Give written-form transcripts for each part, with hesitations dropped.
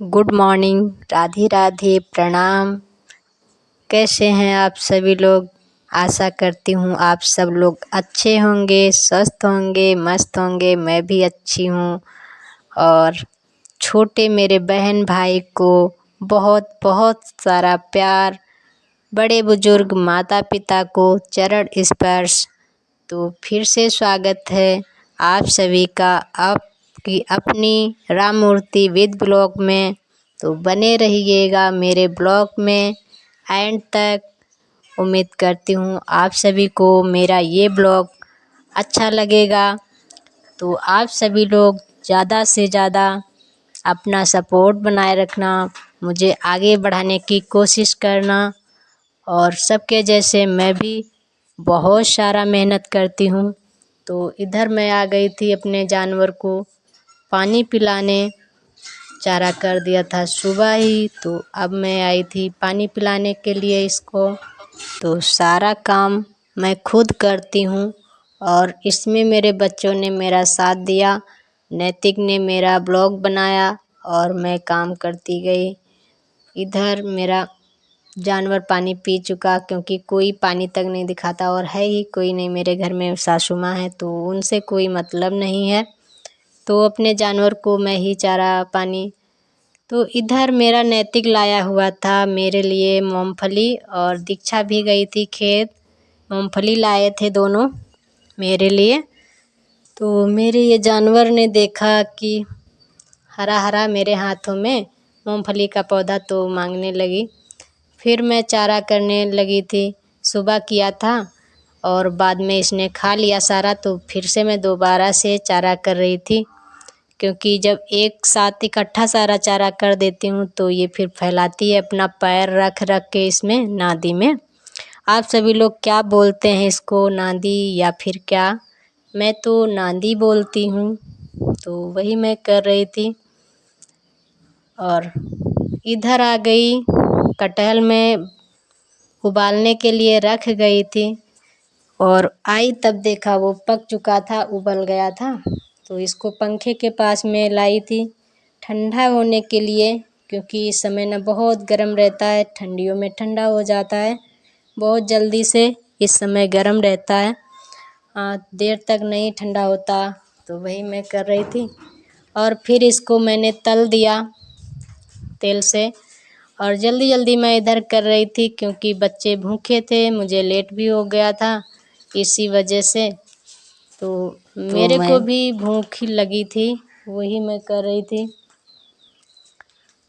Good morning, Radhe Radhe, प्रणाम। कैसे हैं आप सभी लोग? आशा करती हूँ आप सब लोग अच्छे होंगे, स्वस्थ होंगे, मस्त होंगे। मैं भी अच्छी हूँ। और छोटे मेरे बहन भाई को बहुत बहुत सारा प्यार, बड़े बुजुर्ग माता पिता को चरण स्पर्श। तो फिर से स्वागत है आप सभी का आपकी अपनी राम मूर्ति विद ब्लॉग में। तो बने रहिएगा मेरे ब्लॉग में एंड तक। उम्मीद करती हूँ आप सभी को मेरा ये ब्लॉग अच्छा लगेगा। तो आप सभी लोग ज़्यादा से ज़्यादा अपना सपोर्ट बनाए रखना, मुझे आगे बढ़ाने की कोशिश करना। और सबके जैसे मैं भी बहुत सारा मेहनत करती हूँ। तो इधर मैं आ गई थी अपने जानवर को पानी पिलाने। चारा कर दिया था सुबह ही, तो अब मैं आई थी पानी पिलाने के लिए इसको। तो सारा काम मैं खुद करती हूँ और इसमें मेरे बच्चों ने मेरा साथ दिया। नैतिक ने मेरा ब्लॉग बनाया और मैं काम करती गई। इधर मेरा जानवर पानी पी चुका, क्योंकि कोई पानी तक नहीं दिखाता और है ही कोई नहीं। मेरे घर में सासू माँ है तो उनसे कोई मतलब नहीं है, तो अपने जानवर को मैं ही चारा पानी। तो इधर मेरा नैतिक लाया हुआ था मेरे लिए मूंगफली, और दीक्षा भी गई थी खेत। मूंगफली लाए थे दोनों मेरे लिए। तो मेरे ये जानवर ने देखा कि हरा हरा मेरे हाथों में मूंगफली का पौधा, तो मांगने लगी। फिर मैं चारा करने लगी थी। सुबह किया था और बाद में इसने खा लिया सारा, तो फिर से मैं दोबारा से चारा कर रही थी। क्योंकि जब एक साथ इकट्ठा सारा चारा कर देती हूँ तो ये फिर फैलाती है अपना पैर रख रख के इसमें नादी में। आप सभी लोग क्या बोलते हैं इसको, नादी या फिर क्या? मैं तो नादी बोलती हूँ। तो वही मैं कर रही थी। और इधर आ गई, कटहल में उबालने के लिए रख गई थी और आई तब देखा वो पक चुका था, उबल गया था। तो इसको पंखे के पास में लाई थी ठंडा होने के लिए, क्योंकि इस समय ना बहुत गर्म रहता है, ठंडियों में ठंडा हो जाता है बहुत जल्दी से। इस समय गर्म रहता है, देर तक नहीं ठंडा होता। तो वही मैं कर रही थी। और फिर इसको मैंने तल दिया तेल से। और जल्दी जल्दी मैं इधर कर रही थी क्योंकि बच्चे भूखे थे, मुझे लेट भी हो गया था इसी वजह से। तो मेरे को भी भूख ही लगी थी, वही मैं कर रही थी।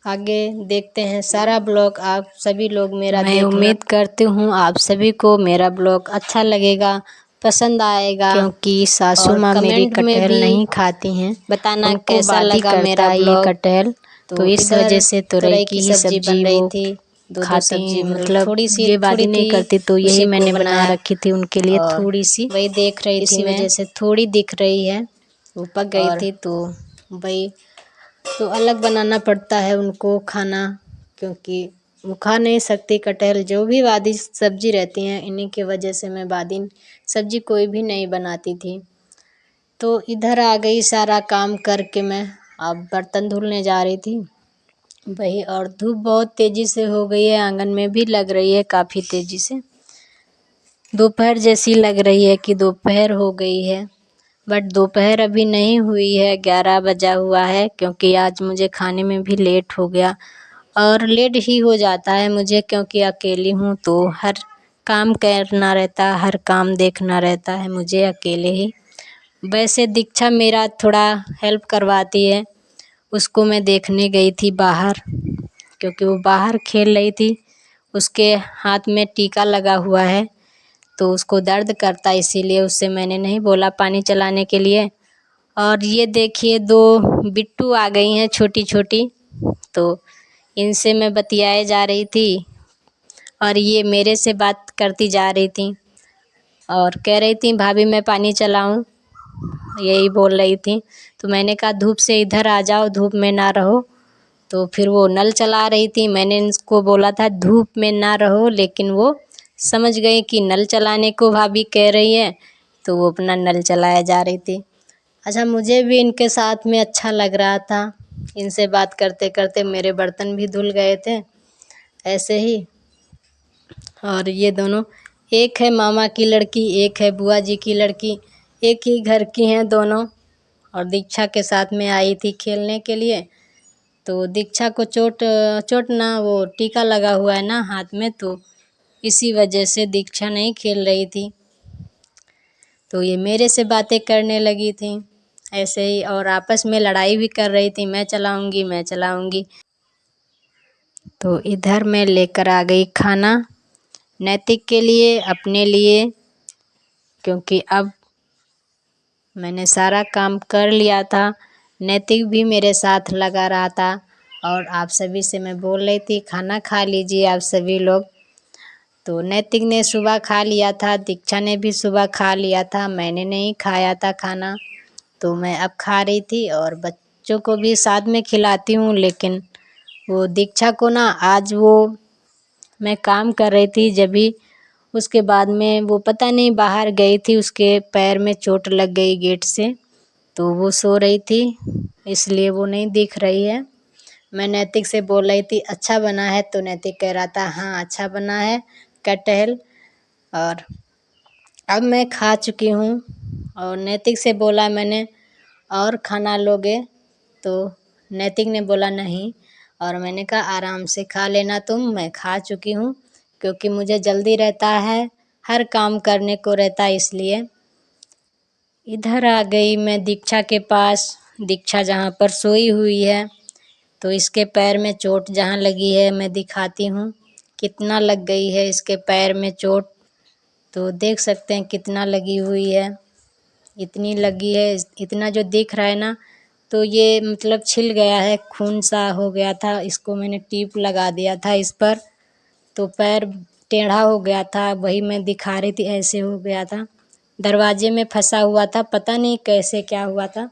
आगे देखते हैं सारा ब्लॉग आप सभी लोग मेरा देखना। मैं उम्मीद करती हूँ आप सभी को मेरा ब्लॉग अच्छा लगेगा, पसंद आएगा। क्योंकि सासू माँ मेरी कटहल नहीं खाती हैं, बताना कैसा लगा मेरा ब्लॉग। कटहल तो इस वजह से तुरई की ही सब्जी बन रही थी, खाती मतलब थोड़ी सी ये बादी नहीं करती, तो यही मैंने बना रखी थी उनके लिए थोड़ी सी। वही देख रही थी, इसी वजह से थोड़ी दिख रही है, वो पक गई थी। तो वही तो अलग बनाना पड़ता है उनको खाना, क्योंकि वो खा नहीं सकती कटहल। जो भी बादी सब्जी रहती हैं इन्हीं की वजह से मैं बादी सब्जी कोई भी नहीं बनाती थी। तो इधर आ गई, सारा काम करके मैं अब बर्तन धुलने जा रही थी वही। और धूप बहुत तेज़ी से हो गई है, आंगन में भी लग रही है काफ़ी तेज़ी से। दोपहर जैसी लग रही है कि दोपहर हो गई है, बट दोपहर अभी नहीं हुई है, 11 बजा हुआ है। क्योंकि आज मुझे खाने में भी लेट हो गया, और लेट ही हो जाता है मुझे, क्योंकि अकेली हूँ तो हर काम करना रहता है, हर काम देखना रहता है मुझे अकेले ही। वैसे दीक्षा मेरा थोड़ा हेल्प करवाती है, उसको मैं देखने गई थी बाहर, क्योंकि वो बाहर खेल रही थी। उसके हाथ में टीका लगा हुआ है तो उसको दर्द करता है, इसीलिए उससे मैंने नहीं बोला पानी चलाने के लिए। और ये देखिए 2 बिट्टू आ गई हैं छोटी छोटी, तो इनसे मैं बतियाए जा रही थी और ये मेरे से बात करती जा रही थी और कह रही थी भाभी मैं पानी चलाऊं, यही बोल रही थी। तो मैंने कहा धूप से इधर आ जाओ, धूप में ना रहो। तो फिर वो नल चला रही थी, मैंने इसको बोला था धूप में ना रहो, लेकिन वो समझ गई कि नल चलाने को भाभी कह रही है, तो वो अपना नल चलाया जा रही थी। अच्छा, मुझे भी इनके साथ में अच्छा लग रहा था, इनसे बात करते करते मेरे बर्तन भी धुल गए थे ऐसे ही। और ये दोनों, एक है मामा की लड़की, एक है बुआ जी की लड़की, एक ही घर की हैं दोनों। और दीक्षा के साथ में आई थी खेलने के लिए। तो दीक्षा को चोट चोट ना, वो टीका लगा हुआ है ना हाथ में, तो इसी वजह से दीक्षा नहीं खेल रही थी। तो ये मेरे से बातें करने लगी थी ऐसे ही, और आपस में लड़ाई भी कर रही थी, मैं चलाऊंगी मैं चलाऊंगी। तो इधर मैं लेकर आ गई खाना नैतिक के लिए, अपने लिए, क्योंकि अब मैंने सारा काम कर लिया था। नैतिक भी मेरे साथ लगा रहा था। और आप सभी से मैं बोल रही थी खाना खा लीजिए आप सभी लोग। तो नैतिक ने सुबह खा लिया था, दीक्षा ने भी सुबह खा लिया था, मैंने नहीं खाया था खाना। तो मैं अब खा रही थी और बच्चों को भी साथ में खिलाती हूँ। लेकिन वो दीक्षा को ना, आज वो मैं काम कर रही थी जब भी, उसके बाद में वो पता नहीं बाहर गई थी, उसके पैर में चोट लग गई गेट से। तो वो सो रही थी, इसलिए वो नहीं दिख रही है। मैं नैतिक से बोल रही थी अच्छा बना है, तो नैतिक कह रहा था हाँ अच्छा बना है कटहल। और अब मैं खा चुकी हूँ। और नैतिक से बोला मैंने और खाना लोगे, तो नैतिक ने बोला नहीं। और मैंने कहा आराम से खा लेना तुम, मैं खा चुकी हूँ, क्योंकि मुझे जल्दी रहता है, हर काम करने को रहता है इसलिए। इधर आ गई मैं दीक्षा के पास। दीक्षा जहाँ पर सोई हुई है, तो इसके पैर में चोट जहाँ लगी है मैं दिखाती हूँ कितना लग गई है इसके पैर में चोट। तो देख सकते हैं कितना लगी हुई है, इतनी लगी है। इतना जो दिख रहा है ना, तो ये मतलब छिल गया है, खून सा हो गया था, इसको मैंने टीप लगा दिया था इस पर, तो पैर टेढ़ा हो गया था, वही मैं दिखा रही थी ऐसे हो गया था, दरवाजे में फंसा हुआ था, पता नहीं कैसे क्या हुआ था।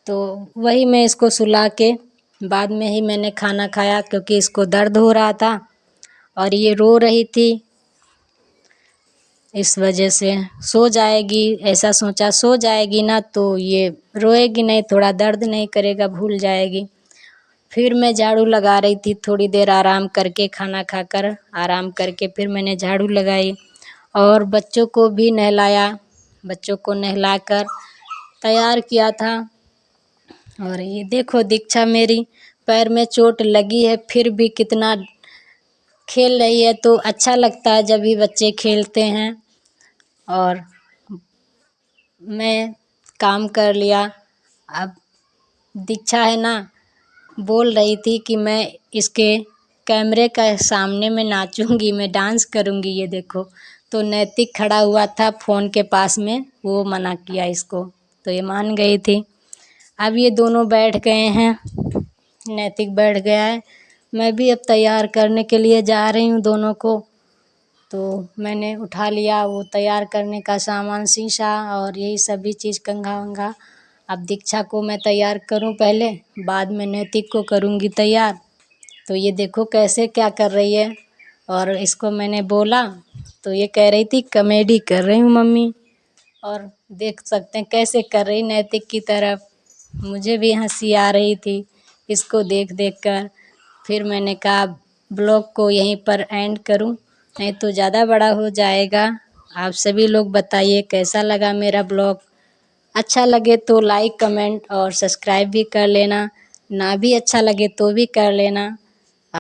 तो वही मैं इसको सुला के बाद में ही मैंने खाना खाया, क्योंकि इसको दर्द हो रहा था और ये रो रही थी, इस वजह से सो जाएगी, ऐसा सोचा सो जाएगी ना तो ये रोएगी नहीं, थोड़ा दर्द नहीं करेगा, भूल जाएगी। फिर मैं झाड़ू लगा रही थी, थोड़ी देर आराम करके, खाना खाकर आराम करके फिर मैंने झाड़ू लगाई और बच्चों को भी नहलाया, बच्चों को नहलाकर तैयार किया था। और ये देखो दीक्षा मेरी, पैर में चोट लगी है फिर भी कितना खेल रही है, तो अच्छा लगता है जब भी बच्चे खेलते हैं। और मैं काम कर लिया। अब दीक्षा है ना, बोल रही थी कि मैं इसके कैमरे का सामने में नाचूंगी, मैं डांस करूंगी, ये देखो। तो नैतिक खड़ा हुआ था फ़ोन के पास में, वो मना किया इसको, तो ये मान गई थी। अब ये दोनों बैठ गए हैं, नैतिक बैठ गया है, मैं भी अब तैयार करने के लिए जा रही हूँ दोनों को। तो मैंने उठा लिया वो तैयार करने का सामान, शीशा और यही सभी चीज़, कंघा वंघा। अब दीक्षा को मैं तैयार करूं पहले, बाद में नैतिक को करूंगी तैयार। तो ये देखो कैसे क्या कर रही है। और इसको मैंने बोला तो ये कह रही थी कॉमेडी कर रही हूँ मम्मी। और देख सकते हैं कैसे कर रही नैतिक की तरफ, मुझे भी हंसी आ रही थी इसको देख देख कर। फिर मैंने कहा ब्लॉग को यहीं पर एंड करूं, नहीं तो ज़्यादा बड़ा हो जाएगा। आप सभी लोग बताइए कैसा लगा मेरा ब्लॉग, अच्छा लगे तो लाइक कमेंट और सब्सक्राइब भी कर लेना, ना भी अच्छा लगे तो भी कर लेना।